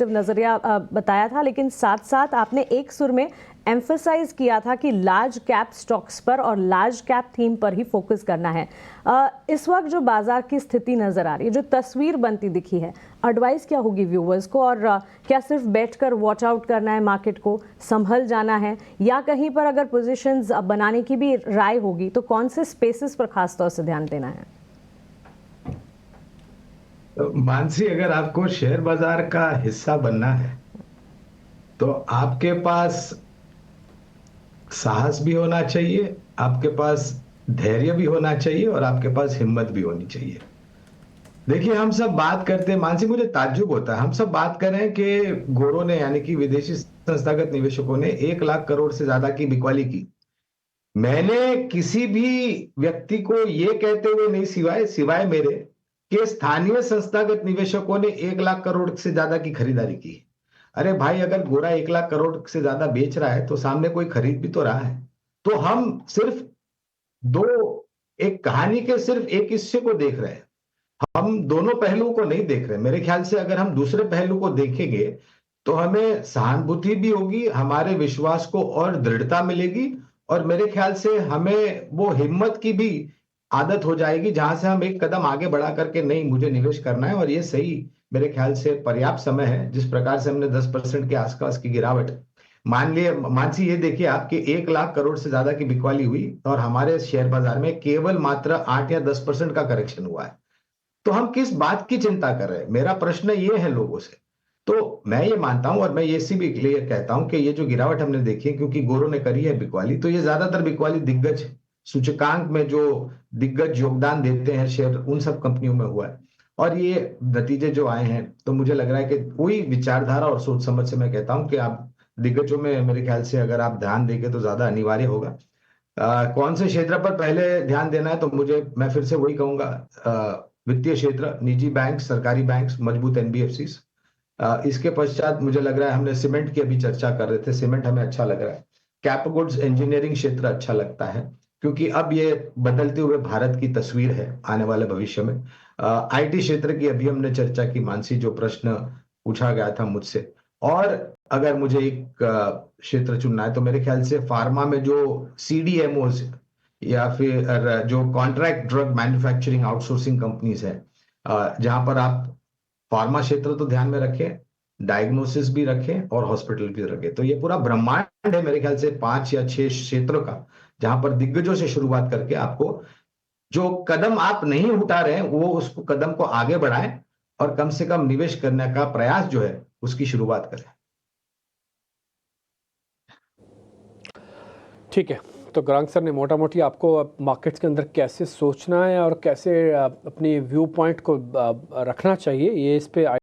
नजरिया बताया था, लेकिन साथ साथ आपने एक सुर में एम्फसाइज किया था कि लार्ज कैप स्टॉक्स पर और लार्ज कैप थीम पर ही फोकस करना है। इस वक्त जो बाजार की स्थिति नजर आ रही है, जो तस्वीर बनती दिखी है, एडवाइस क्या होगी व्यूवर्स को? और क्या सिर्फ बैठकर वॉच आउट करना है, मार्केट को संभल जाना है, या कहीं पर अगर पोजीशंस बनाने की भी राय होगी तो कौन से स्पेसेस पर खासतौर से ध्यान देना है? मानसी, अगर आपको शेयर बाजार का हिस्सा बनना है तो आपके पास साहस भी होना चाहिए, आपके पास धैर्य भी होना चाहिए और आपके पास हिम्मत भी होनी चाहिए। देखिए, हम सब बात करते हैं, मानसी, मुझे ताज्जुब होता है, हम सब बात कर रहे हैं कि गोरों ने, यानी कि विदेशी संस्थागत निवेशकों ने 1 लाख करोड़ से ज्यादा की बिकवाली की। मैंने किसी भी व्यक्ति को यह कहते हुए नहीं, सिवाय सिवाय मेरे, कि स्थानीय संस्थागत निवेशकों ने 1 लाख करोड़ से ज्यादा की खरीदारी की। अरे भाई, अगर गोरा 1 लाख करोड़ से ज्यादा बेच रहा है तो सामने कोई खरीद भी तो रहा है। तो हम सिर्फ दो एक कहानी के सिर्फ एक हिस्से को देख रहे हैं, हम दोनों पहलुओं को नहीं देख रहे। मेरे ख्याल से अगर हम दूसरे पहलू को देखेंगे तो हमें सहानुभूति भी होगी, हमारे विश्वास को और दृढ़ता मिलेगी, और मेरे ख्याल से हमें वो हिम्मत की भी आदत हो जाएगी, जहां से हम एक कदम आगे बढ़ा करके, नहीं, मुझे निवेश करना है। और ये सही, मेरे ख्याल से पर्याप्त समय है। जिस प्रकार से हमने 10% के आसपास की गिरावट, मान लिए मानसी, ये देखिए आपके 1 लाख करोड़ से ज्यादा की बिकवाली हुई और हमारे शेयर बाजार में केवल मात्र 8 या 10% का करेक्शन हुआ है। तो हम किस बात की चिंता कर रहे हैं, मेरा प्रश्न ये है लोगों से। तो मैं ये मानता हूं, और मैं ये सी भी क्लियर कहता हूं, कि ये जो गिरावट हमने देखी है, क्योंकि गोरों ने करी है बिकवाली, तो ये ज्यादातर बिकवाली दिग्गज सूचकांक में जो दिग्गज योगदान देते हैं शेयर, उन सब कंपनियों में हुआ है। और ये नतीजे जो आए हैं, तो मुझे लग रहा है कि कोई विचारधारा और सोच समझ से मैं कहता हूं कि आप दिग्गजों में, मेरे ख्याल से अगर आप ध्यान देंगे तो ज्यादा अनिवार्य होगा। कौन से क्षेत्र पर पहले ध्यान देना है, तो मैं फिर से वही कहूंगा, वित्तीय क्षेत्र, निजी बैंक, सरकारी बैंक, मजबूत एनबीएफसी। इसके पश्चात मुझे लग रहा है, हमने सीमेंट की अभी चर्चा कर रहे थे, सीमेंट हमें अच्छा लग रहा है। कैप गुड्स, इंजीनियरिंग क्षेत्र अच्छा लगता है, क्योंकि अब ये बदलते हुए भारत की तस्वीर है आने वाले भविष्य में। आईटी क्षेत्र की अभी हमने चर्चा की, मानसी, जो प्रश्न पूछा गया था मुझसे। और अगर मुझे एक क्षेत्र चुनना है तो मेरे ख्याल से फार्मा में जो सीडीएमओस या फिर जो contract drug manufacturing outsourcing companies है, जहां पर आप फार्मा क्षेत्र तो ध्यान में रखें, डायग्नोसिस भी रखें और हॉस्पिटल भी रखें, तो ये पूरा ब्रह्मांड है मेरे ख्याल से 5 या 6 क्षेत्रों का, जहां पर दिग्गजों से शुरुआत करके आपको, जो कदम आप नहीं उठा रहे हैं, वो उसको कदम को आगे बढ़ाएं और कम से कम निवेश करने का प्रयास जो है उसकी शुरुआत करें। ठीक है, तो गरांग सर ने मोटा मोटी आपको मार्केट्स के अंदर कैसे सोचना है और कैसे अपनी व्यू पॉइंट को रखना चाहिए, ये इस पे